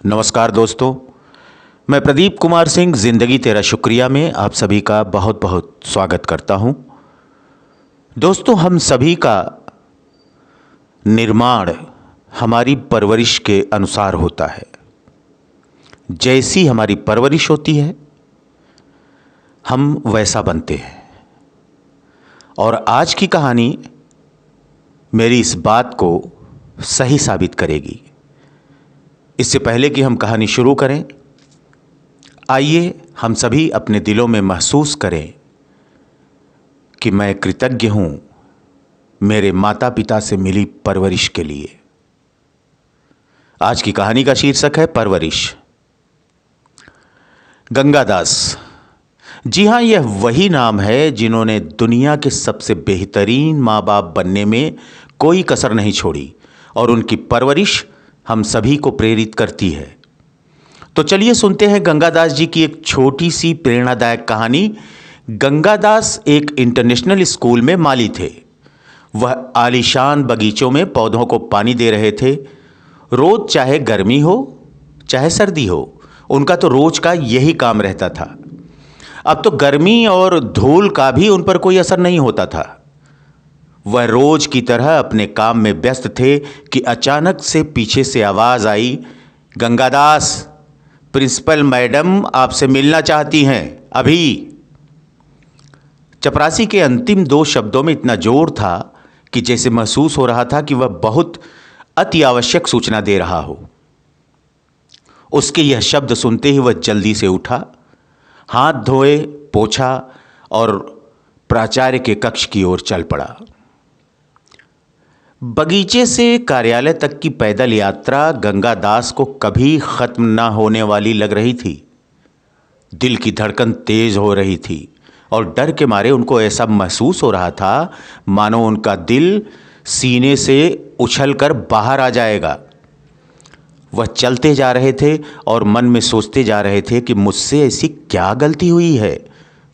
नमस्कार दोस्तों, मैं प्रदीप कुमार सिंह जिंदगी तेरा शुक्रिया में आप सभी का बहुत बहुत स्वागत करता हूं। दोस्तों, हम सभी का निर्माण हमारी परवरिश के अनुसार होता है। जैसी हमारी परवरिश होती है हम वैसा बनते हैं। और आज की कहानी मेरी इस बात को सही साबित करेगी। इससे पहले कि हम कहानी शुरू करें, आइए हम सभी अपने दिलों में महसूस करें कि मैं कृतज्ञ हूं मेरे माता पिता से मिली परवरिश के लिए। आज की कहानी का शीर्षक है परवरिश। गंगादास, जी हां, यह वही नाम है जिन्होंने दुनिया के सबसे बेहतरीन माँ बाप बनने में कोई कसर नहीं छोड़ी और उनकी परवरिश हम सभी को प्रेरित करती है। तो चलिए सुनते हैं गंगादास जी की एक छोटी सी प्रेरणादायक कहानी। गंगादास एक इंटरनेशनल स्कूल में माली थे। वह आलीशान बगीचों में पौधों को पानी दे रहे थे। रोज, चाहे गर्मी हो चाहे सर्दी हो, उनका तो रोज का यही काम रहता था। अब तो गर्मी और धूल का भी उन पर कोई असर नहीं होता था। वह रोज की तरह अपने काम में व्यस्त थे कि अचानक से पीछे से आवाज आई, गंगादास, प्रिंसिपल मैडम आपसे मिलना चाहती हैं, अभी। चपरासी के अंतिम दो शब्दों में इतना जोर था कि जैसे महसूस हो रहा था कि वह बहुत अति आवश्यक सूचना दे रहा हो। उसके यह शब्द सुनते ही वह जल्दी से उठा, हाथ धोए, पोंछा और प्राचार्य के कक्ष की ओर चल पड़ा। बगीचे से कार्यालय तक की पैदल यात्रा गंगादास को कभी खत्म न होने वाली लग रही थी। दिल की धड़कन तेज हो रही थी और डर के मारे उनको ऐसा महसूस हो रहा था मानो उनका दिल सीने से उछलकर बाहर आ जाएगा। वह चलते जा रहे थे और मन में सोचते जा रहे थे कि मुझसे ऐसी क्या गलती हुई है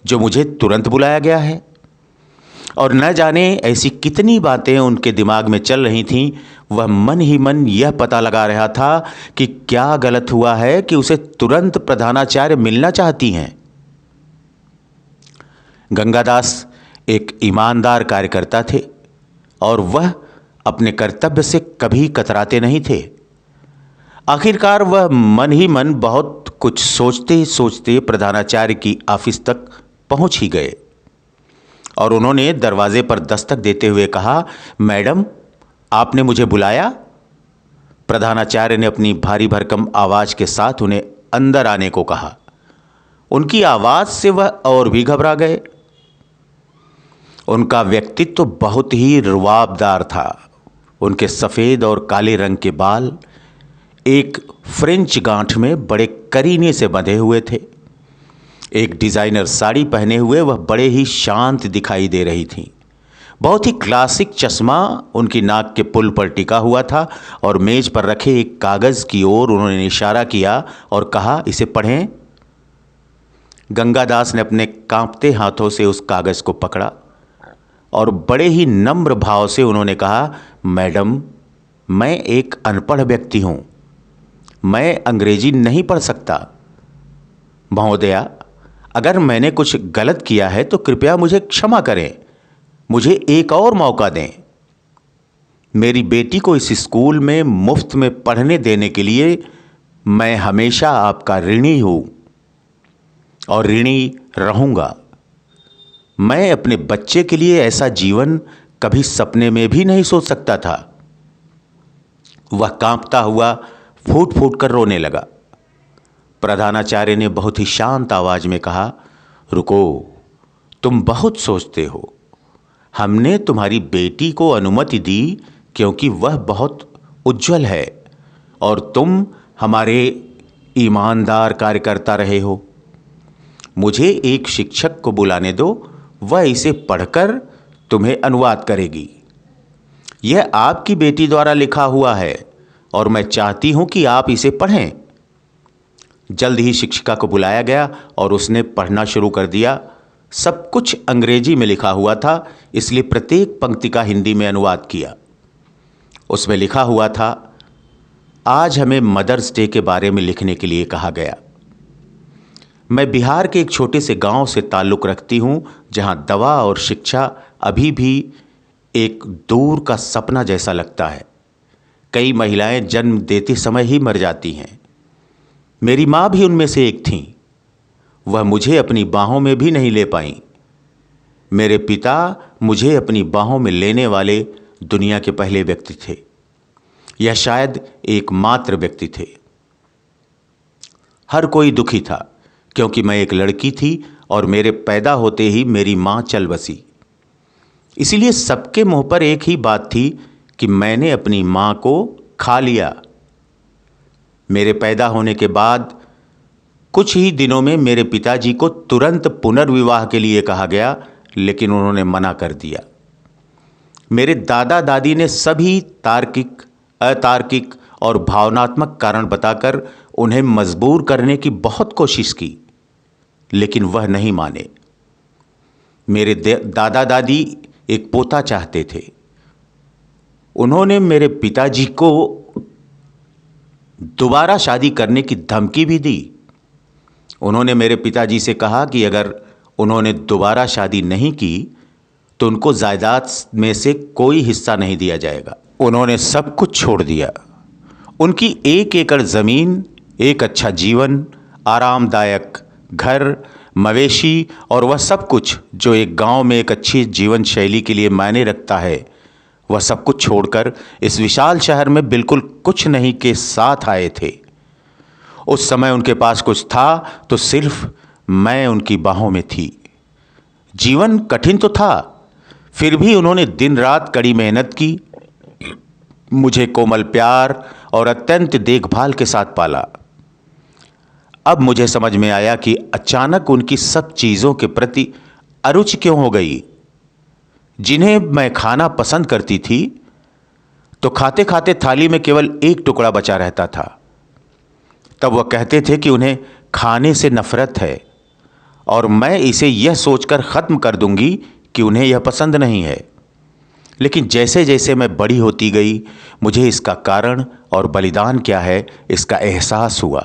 जो मुझे तुरंत बुलाया गया है। और न जाने ऐसी कितनी बातें उनके दिमाग में चल रही थीं। वह मन ही मन यह पता लगा रहा था कि क्या गलत हुआ है कि उसे तुरंत प्रधानाचार्य मिलना चाहती हैं। गंगादास एक ईमानदार कार्यकर्ता थे और वह अपने कर्तव्य से कभी कतराते नहीं थे। आखिरकार वह मन ही मन बहुत कुछ सोचते सोचते प्रधानाचार्य की ऑफिस तक पहुंच ही गए और उन्होंने दरवाजे पर दस्तक देते हुए कहा, मैडम, आपने मुझे बुलाया? प्रधानाचार्य ने अपनी भारी भरकम आवाज के साथ उन्हें अंदर आने को कहा। उनकी आवाज से वह और भी घबरा गए। उनका व्यक्तित्व तो बहुत ही रुआबदार था। उनके सफेद और काले रंग के बाल एक फ्रेंच गांठ में बड़े करीने से बंधे हुए थे। एक डिजाइनर साड़ी पहने हुए वह बड़े ही शांत दिखाई दे रही थीं। बहुत ही क्लासिक चश्मा उनकी नाक के पुल पर टिका हुआ था और मेज पर रखे एक कागज की ओर उन्होंने इशारा किया और कहा, इसे पढ़ें। गंगादास ने अपने कांपते हाथों से उस कागज को पकड़ा और बड़े ही नम्र भाव से उन्होंने कहा, मैडम, मैं एक अनपढ़ व्यक्ति हूं, मैं अंग्रेजी नहीं पढ़ सकता। महोदया, अगर मैंने कुछ गलत किया है तो कृपया मुझे क्षमा करें, मुझे एक और मौका दें। मेरी बेटी को इस स्कूल में मुफ्त में पढ़ने देने के लिए मैं हमेशा आपका ऋणी हूं और ऋणी रहूंगा। मैं अपने बच्चे के लिए ऐसा जीवन कभी सपने में भी नहीं सोच सकता था। वह कांपता हुआ फूट फूट कर रोने लगा। प्रधानाचार्य ने बहुत ही शांत आवाज में कहा, रुको, तुम बहुत सोचते हो। हमने तुम्हारी बेटी को अनुमति दी क्योंकि वह बहुत उज्जवल है और तुम हमारे ईमानदार कार्यकर्ता रहे हो। मुझे एक शिक्षक को बुलाने दो, वह इसे पढ़कर तुम्हें अनुवाद करेगी। यह आपकी बेटी द्वारा लिखा हुआ है और मैं चाहती हूं कि आप इसे पढ़ें। जल्द ही शिक्षिका को बुलाया गया और उसने पढ़ना शुरू कर दिया। सब कुछ अंग्रेजी में लिखा हुआ था, इसलिए प्रत्येक पंक्ति का हिंदी में अनुवाद किया। उसमें लिखा हुआ था, आज हमें मदर्स डे के बारे में लिखने के लिए कहा गया। मैं बिहार के एक छोटे से गांव से ताल्लुक़ रखती हूं, जहां दवा और शिक्षा अभी भी एक दूर का सपना जैसा लगता है। कई महिलाएं जन्म देते समय ही मर जाती हैं। मेरी माँ भी उनमें से एक थीं। वह मुझे अपनी बाहों में भी नहीं ले पाईं। मेरे पिता मुझे अपनी बाहों में लेने वाले दुनिया के पहले व्यक्ति थे, या शायद एकमात्र व्यक्ति थे। हर कोई दुखी था, क्योंकि मैं एक लड़की थी और मेरे पैदा होते ही मेरी माँ चल बसी। इसीलिए सबके मुंह पर एक ही बात थी कि मैंने अपनी माँ को खा लिया। मेरे पैदा होने के बाद कुछ ही दिनों में मेरे पिताजी को तुरंत पुनर्विवाह के लिए कहा गया, लेकिन उन्होंने मना कर दिया। मेरे दादा दादी ने सभी तार्किक, अतार्किक और भावनात्मक कारण बताकर उन्हें मजबूर करने की बहुत कोशिश की, लेकिन वह नहीं माने। मेरे दादा दादी एक पोता चाहते थे। उन्होंने मेरे पिताजी को दोबारा शादी करने की धमकी भी दी। उन्होंने मेरे पिताजी से कहा कि अगर उन्होंने दोबारा शादी नहीं की तो उनको जायदाद में से कोई हिस्सा नहीं दिया जाएगा। उन्होंने सब कुछ छोड़ दिया। उनकी 1 एकड़ ज़मीन, एक अच्छा जीवन, आरामदायक घर, मवेशी और वह सब कुछ जो एक गांव में एक अच्छी जीवन शैली के लिए मायने रखता है, वह सब कुछ छोड़कर इस विशाल शहर में बिल्कुल कुछ नहीं के साथ आए थे। उस समय उनके पास कुछ था तो सिर्फ मैं उनकी बाहों में थी। जीवन कठिन तो था, फिर भी उन्होंने दिन रात कड़ी मेहनत की, मुझे कोमल प्यार और अत्यंत देखभाल के साथ पाला। अब मुझे समझ में आया कि अचानक उनकी सब चीज़ों के प्रति अरुचि क्यों हो गई। जिन्हें मैं खाना पसंद करती थी तो खाते खाते थाली में केवल एक टुकड़ा बचा रहता था। तब वह कहते थे कि उन्हें खाने से नफरत है और मैं इसे यह सोचकर ख़त्म कर दूंगी कि उन्हें यह पसंद नहीं है। लेकिन जैसे जैसे मैं बड़ी होती गई, मुझे इसका कारण और बलिदान क्या है इसका एहसास हुआ।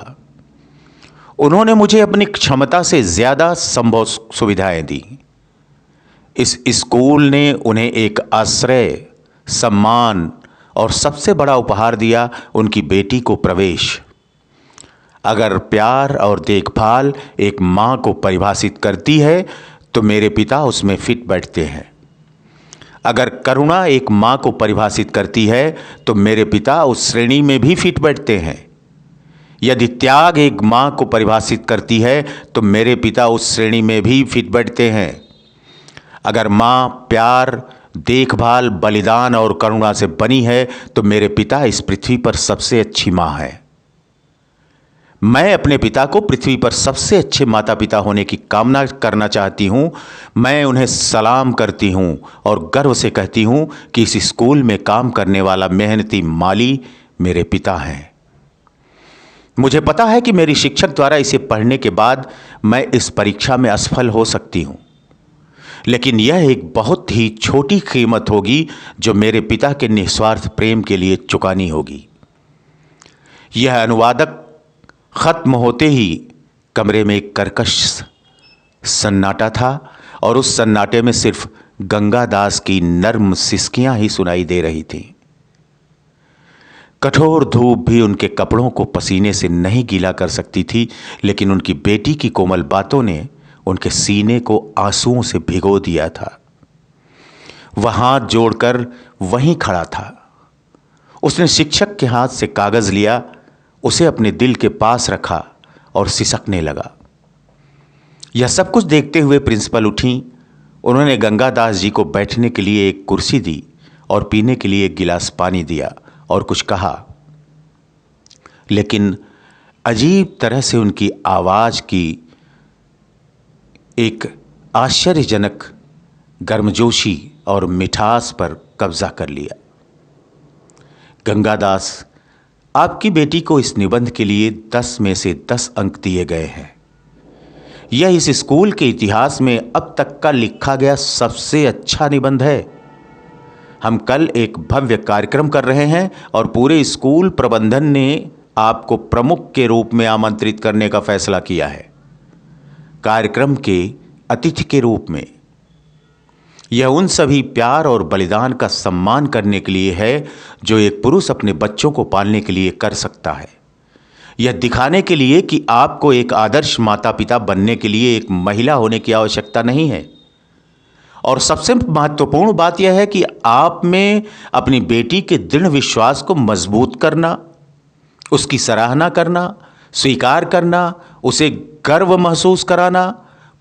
उन्होंने मुझे अपनी क्षमता से ज़्यादा संभव सुविधाएं दी। इस स्कूल ने उन्हें एक आश्रय, सम्मान और सबसे बड़ा उपहार दिया, उनकी बेटी को प्रवेश। अगर प्यार और देखभाल एक माँ को परिभाषित करती है तो मेरे पिता उसमें फिट बैठते हैं। अगर करुणा एक माँ को परिभाषित करती है तो मेरे पिता उस श्रेणी में भी फिट बैठते हैं। यदि त्याग एक माँ को परिभाषित करती है तो मेरे पिता उस श्रेणी में भी फिट बैठते हैं। अगर माँ प्यार, देखभाल, बलिदान और करुणा से बनी है तो मेरे पिता इस पृथ्वी पर सबसे अच्छी माँ है। मैं अपने पिता को पृथ्वी पर सबसे अच्छे माता पिता होने की कामना करना चाहती हूँ। मैं उन्हें सलाम करती हूँ और गर्व से कहती हूँ कि इस स्कूल में काम करने वाला मेहनती माली मेरे पिता हैं। मुझे पता है कि मेरी शिक्षक द्वारा इसे पढ़ने के बाद मैं इस परीक्षा में असफल हो सकती हूँ, लेकिन यह एक बहुत ही छोटी कीमत होगी जो मेरे पिता के निस्वार्थ प्रेम के लिए चुकानी होगी। यह अनुवादक खत्म होते ही कमरे में एक कर्कश सन्नाटा था और उस सन्नाटे में सिर्फ गंगा दास की नर्म सिसकियां ही सुनाई दे रही थीं। कठोर धूप भी उनके कपड़ों को पसीने से नहीं गीला कर सकती थी, लेकिन उनकी बेटी की कोमल बातों ने उनके सीने को आंसुओं से भिगो दिया था। वह हाथ जोड़कर वहीं खड़ा था। उसने शिक्षक के हाथ से कागज लिया, उसे अपने दिल के पास रखा और सिसकने लगा। यह सब कुछ देखते हुए प्रिंसिपल उठी। उन्होंने गंगा दास जी को बैठने के लिए एक कुर्सी दी और पीने के लिए एक गिलास पानी दिया और कुछ कहा, लेकिन अजीब तरह से उनकी आवाज़ की एक आश्चर्यजनक गर्मजोशी और मिठास पर कब्जा कर लिया। गंगादास, आपकी बेटी को इस निबंध के लिए 10 में से 10 अंक दिए गए हैं। यह इस स्कूल के इतिहास में अब तक का लिखा गया सबसे अच्छा निबंध है। हम कल एक भव्य कार्यक्रम कर रहे हैं और पूरे स्कूल प्रबंधन ने आपको प्रमुख के रूप में आमंत्रित करने का फैसला किया है, कार्यक्रम के अतिथि के रूप में। यह उन सभी प्यार और बलिदान का सम्मान करने के लिए है जो एक पुरुष अपने बच्चों को पालने के लिए कर सकता है। यह दिखाने के लिए कि आपको एक आदर्श माता पिता बनने के लिए एक महिला होने की आवश्यकता नहीं है। और सबसे महत्वपूर्ण बात यह है कि आप में अपनी बेटी के दृढ़ विश्वास को मजबूत करना, उसकी सराहना करना, स्वीकार करना, उसे गर्व महसूस कराना,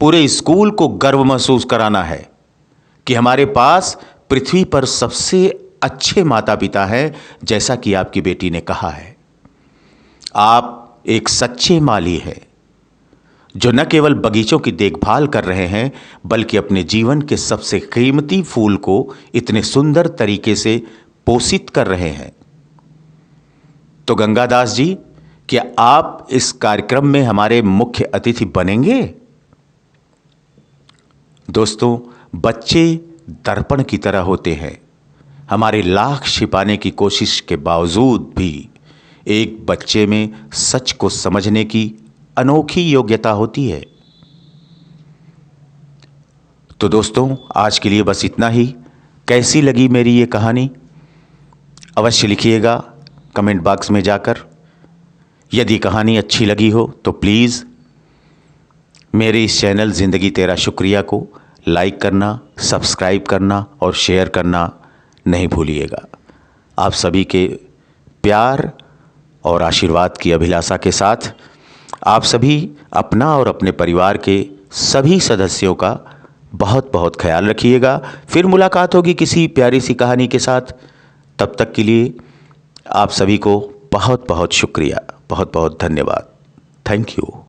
पूरे स्कूल को गर्व महसूस कराना है कि हमारे पास पृथ्वी पर सबसे अच्छे माता पिता हैं, जैसा कि आपकी बेटी ने कहा है। आप एक सच्चे माली हैं जो न केवल बगीचों की देखभाल कर रहे हैं बल्कि अपने जीवन के सबसे कीमती फूल को इतने सुंदर तरीके से पोषित कर रहे हैं। तो गंगादास जी, क्या आप इस कार्यक्रम में हमारे मुख्य अतिथि बनेंगे? दोस्तों, बच्चे दर्पण की तरह होते हैं। हमारे लाख छिपाने की कोशिश के बावजूद भी एक बच्चे में सच को समझने की अनोखी योग्यता होती है। तो दोस्तों, आज के लिए बस इतना ही। कैसी लगी मेरी ये कहानी अवश्य लिखिएगा कमेंट बॉक्स में जाकर। यदि कहानी अच्छी लगी हो तो प्लीज़ मेरे इस चैनल ज़िंदगी तेरा शुक्रिया को लाइक करना, सब्सक्राइब करना और शेयर करना नहीं भूलिएगा। आप सभी के प्यार और आशीर्वाद की अभिलाषा के साथ आप सभी अपना और अपने परिवार के सभी सदस्यों का बहुत बहुत ख्याल रखिएगा। फिर मुलाकात होगी किसी प्यारी सी कहानी के साथ। तब तक के लिए आप सभी को बहुत बहुत शुक्रिया, बहुत बहुत धन्यवाद। Thank you.